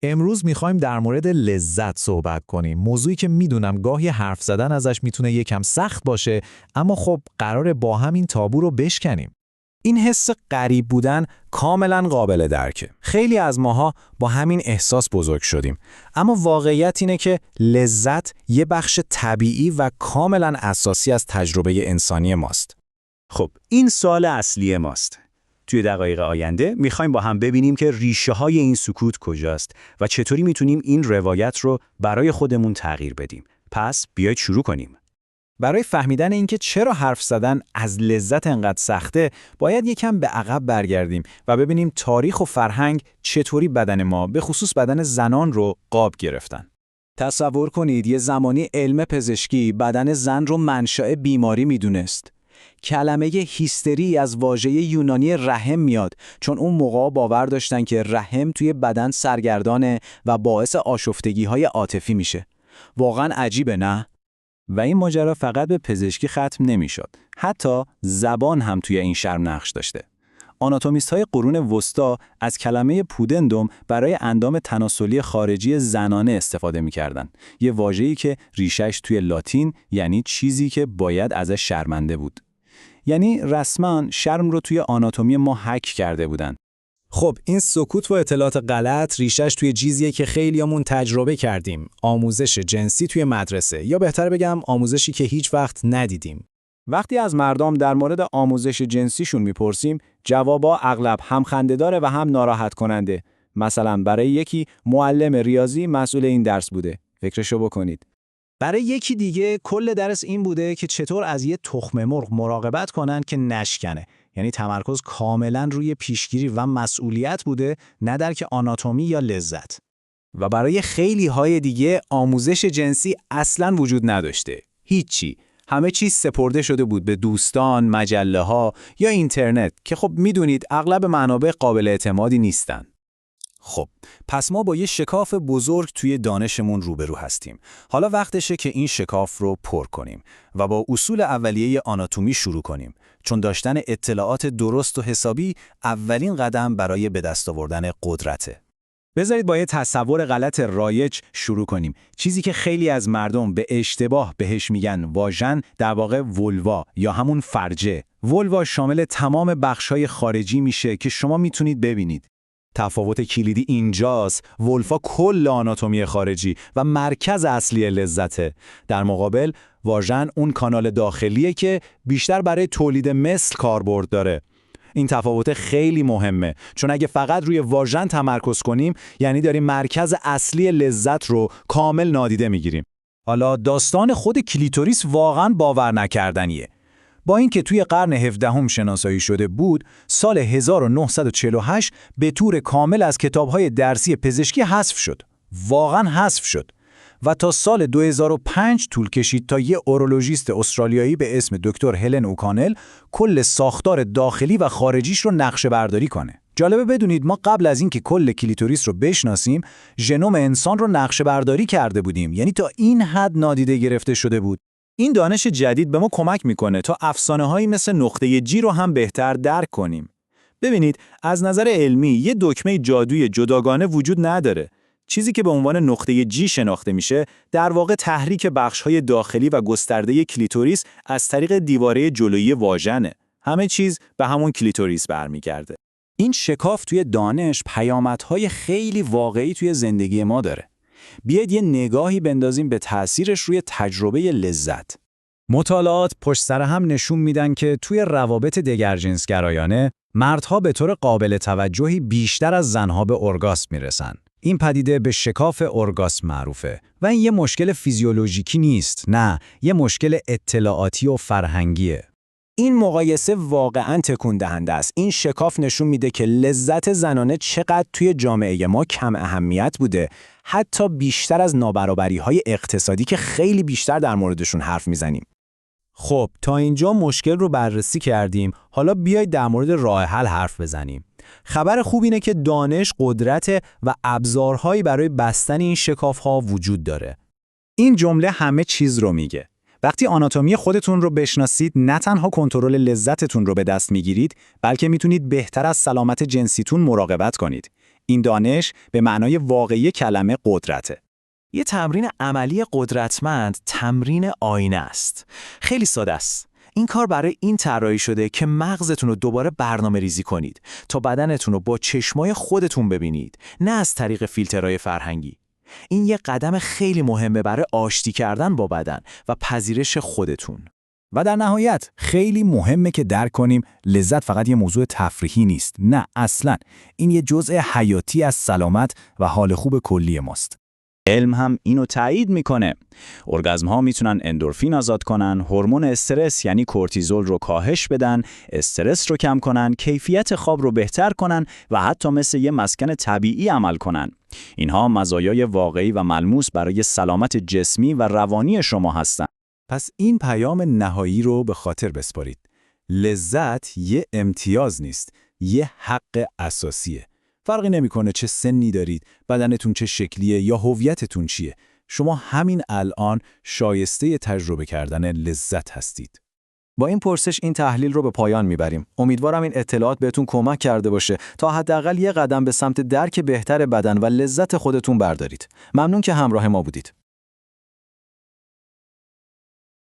امروز میخوایم در مورد لذت صحبت کنیم. موضوعی که میدونم گاهی حرف زدن ازش میتونه یکم سخت باشه، اما خب قراره با هم این تابو رو بشکنیم. این حس غریب بودن کاملا قابل درکه. خیلی از ماها با همین احساس بزرگ شدیم. اما واقعیت اینه که لذت یه بخش طبیعی و کاملا اساسی از تجربه انسانی ماست. خب این سوال اصلی ماست. توی دقایق آینده میخوایم با هم ببینیم که ریشه های این سکوت کجاست و چطوری میتونیم این روایت رو برای خودمون تغییر بدیم. پس بیایید شروع کنیم. برای فهمیدن اینکه چرا حرف زدن از لذت انقدر سخته، باید یکم به عقب برگردیم و ببینیم تاریخ و فرهنگ چطوری بدن ما، به خصوص بدن زنان رو قاب گرفتن. تصور کنید یه زمانی علم پزشکی بدن زن رو منشأ بیماری میدونست. کلمه هیستری از واژه یونانی رحم میاد، چون اون موقع باور داشتن که رحم توی بدن سرگردانه و باعث آشفتگی‌های عاطفی میشه. واقعا عجیبه نه؟ و این ماجرا فقط به پزشکی ختم نمیشد. حتی زبان هم توی این شرم نقش داشته. آناتومیست‌های قرون وسطا از کلمه پودندوم برای اندام تناسلی خارجی زنانه استفاده می‌کردن. یه واژه‌ای که ریشش توی لاتین یعنی چیزی که باید ازش شرمنده بود. یعنی رسما شرم رو توی آناتومی ما هک کرده بودن. خب این سکوت و اطلاعات غلط ریشش توی چیزیه که خیلیامون تجربه کردیم، آموزش جنسی توی مدرسه، یا بهتر بگم آموزشی که هیچ وقت ندیدیم. وقتی از مردم در مورد آموزش جنسیشون میپرسیم، جوابا اغلب هم خنده‌داره و هم ناراحت کننده. مثلا برای یکی معلم ریاضی مسئول این درس بوده. فکرشو بکنید. برای یکی دیگه کل درس این بوده که چطور از یه تخم مرغ مراقبت کنن که نشکنه. یعنی تمرکز کاملا روی پیشگیری و مسئولیت بوده، نه درک آناتومی یا لذت. و برای خیلی های دیگه آموزش جنسی اصلاً وجود نداشته. هیچی. همه چیز سپرده شده بود به دوستان، مجله ها یا اینترنت که خب میدونید اغلب منابع قابل اعتمادی نیستن. خب پس ما با یه شکاف بزرگ توی دانشمون روبرو هستیم. حالا وقتشه که این شکاف رو پر کنیم و با اصول اولیه آناتومی شروع کنیم، چون داشتن اطلاعات درست و حسابی اولین قدم برای به دست آوردن قدرته. بذارید با یه تصور غلط رایج شروع کنیم. چیزی که خیلی از مردم به اشتباه بهش میگن واژن، در واقع ولوا یا همون فرجه. ولوا شامل تمام بخش‌های خارجی میشه که شما میتونید ببینید. تفاوت کلیدی اینجاست. ولفا کل آناتومی خارجی و مرکز اصلی لذته. در مقابل واژن اون کانال داخلیه که بیشتر برای تولید مثل کاربرد داره. این تفاوت خیلی مهمه، چون اگه فقط روی واژن تمرکز کنیم یعنی داریم مرکز اصلی لذت رو کامل نادیده میگیریم. حالا داستان خود کلیتوریس واقعاً باور نکردنیه. با اینکه توی قرن 17 شناسایی شده بود، سال 1948 به طور کامل از کتاب‌های درسی پزشکی حذف شد. واقعاً حذف شد. و تا سال 2005 طول کشید تا یه اورولوژیست استرالیایی به اسم دکتر هلن اوکانل کل ساختار داخلی و خارجیش رو نقشه برداری کنه. جالبه بدونید ما قبل از اینکه کل کلیتوریس رو بشناسیم، ژنوم انسان رو نقشه برداری کرده بودیم. یعنی تا این حد نادیده گرفته شده بود. این دانش جدید به ما کمک میکنه تا افسانه‌هایی مثل نقطه جی رو هم بهتر درک کنیم. ببینید، از نظر علمی یه دکمه جادویی جداگانه وجود نداره. چیزی که به عنوان نقطه جی شناخته میشه، در واقع تحریک بخش‌های داخلی و گسترده کلیتوریس از طریق دیواره جلویی واژنه. همه چیز به همون کلیتوریس برمیگرده. این شکاف توی دانش پیامدهای خیلی واقعی توی زندگی ما داره. بیاید یه نگاهی بندازیم به تأثیرش روی تجربه لذت. مطالعات پشت سر هم نشون میدن که توی روابط دگرجنسگرایانه مردها به طور قابل توجهی بیشتر از زنها به ارگاسم میرسن. این پدیده به شکاف ارگاسم معروفه و این یه مشکل فیزیولوژیکی نیست، نه، یه مشکل اطلاعاتی و فرهنگیه. این مقایسه واقعاً تکون دهنده است. این شکاف نشون میده که لذت زنانه چقدر توی جامعه ما کم اهمیت بوده، حتی بیشتر از نابرابری‌های اقتصادی که خیلی بیشتر در موردشون حرف میزنیم. خب تا اینجا مشکل رو بررسی کردیم، حالا بیایید در مورد راه حل حرف بزنیم. خبر خوب اینه که دانش، قدرت و ابزارهایی برای بستن این شکاف‌ها وجود داره. این جمله همه چیز رو میگه. وقتی آناتومی خودتون رو بشناسید، نه تنها کنترل لذتتون رو به دست میگیرید، بلکه میتونید بهتر از سلامت جنسیتون مراقبت کنید. این دانش به معنای واقعی کلمه قدرته. یه تمرین عملی قدرتمند تمرین آینه است. خیلی ساده است. این کار برای این طراحی شده که مغزتون رو دوباره برنامه ریزی کنید تا بدنتون رو با چشمای خودتون ببینید، نه از طریق فیلترهای فرهنگی. این یه قدم خیلی مهمه برای آشتی کردن با بدن و پذیرش خودتون. و در نهایت خیلی مهمه که درک کنیم لذت فقط یه موضوع تفریحی نیست. نه اصلاً. این یه جزء حیاتی از سلامت و حال خوب کلی ماست. علم هم اینو تایید میکنه. ارگازم ها میتونن اندورفین آزاد کنن، هورمون استرس یعنی کورتیزول رو کاهش بدن، استرس رو کم کنن، کیفیت خواب رو بهتر کنن و حتی مثل یه مسکن طبیعی عمل کنن. اینها مزایای واقعی و ملموس برای سلامت جسمی و روانی شما هستن. پس این پیام نهایی رو به خاطر بسپارید. لذت یه امتیاز نیست، یه حق اساسیه. فرقی نمیکنه چه سنی دارید، بدنتون چه شکلیه یا هویتتون چیه. شما همین الان شایسته تجربه کردن لذت هستید. با این پرسش این تحلیل رو به پایان میبریم. امیدوارم این اطلاعات بهتون کمک کرده باشه تا حداقل یه قدم به سمت درک بهتر بدن و لذت خودتون بردارید. ممنون که همراه ما بودید.